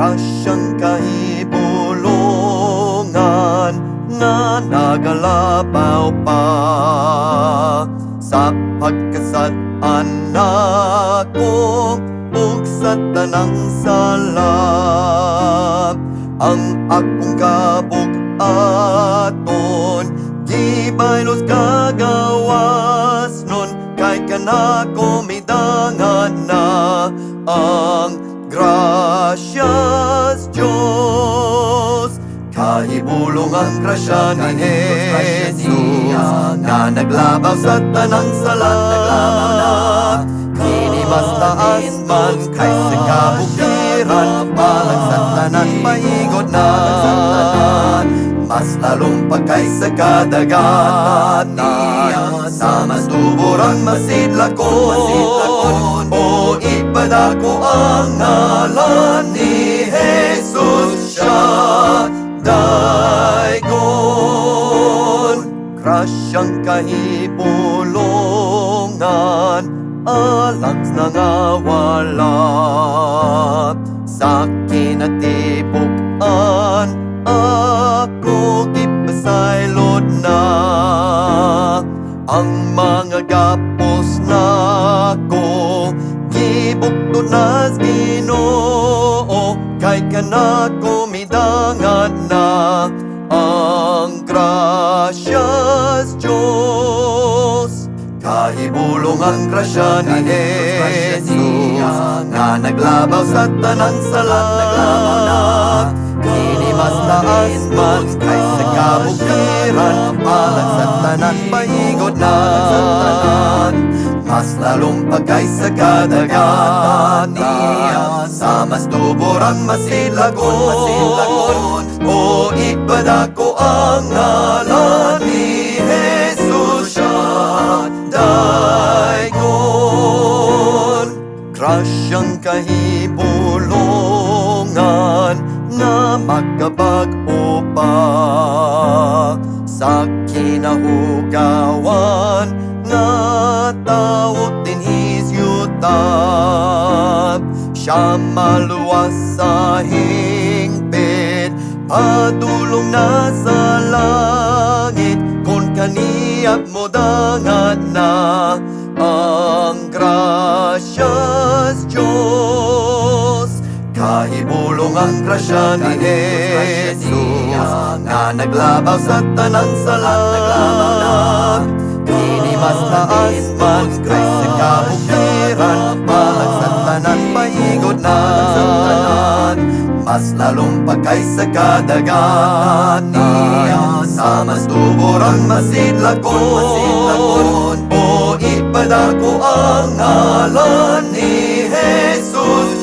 Grasyang kahibulongan nga nagalabaw pa sa pagkasad-an nako ug sa tanang sala. Ang akong kabug-aton gibaylos kagawas nun kay kanako midangan na ang grasyas Diyos. Kahibulong ang grasya ni Jesus na naglabaw sa tanang sala. Kini mas taas man kaysa kabukiran, balag sa tanan paigod na. Mas lalong pa kaysa kadagatan, sa mas tuborang masidlakon. O ipadako ang ngalan ni Jesus siya daygon. Grasyang kahibulongan alang nangawala sa kinatibukan, ako gipasaylod na. Ang mga gapos nako gibukto nas Ginoo, kay kanako midangan na ang grasyas Diyos. Kahibulong ang grasya ni Jesus na naglabaw sa tanang sala. Kini mas taas man kaysa kabukiran, balag sa tanan paigod na. Mas lalong pa kaysa kadagatan, sa mas tuborang masilagon. O ipadako ang ngalan ni Jesus siya daygon. Grasyang kahibulongan nga magkabag-o pa sa kinahugawan nga tao tinhis yutab. Siya maluwas sa hingpit, padulong na sa langit, kung kaniyap mo dangan na ang grasyas Diyos. Kahibulong ang grasya ni Jesus na naglabaw sa tanang sala. Kini mas taas man kaysa kabukiran, balag sa tanan paigod na. Mas lalong pa kaysa kadagatan, sa mas tuborang masidlakon. O ipadako ang ngalan ni Jesus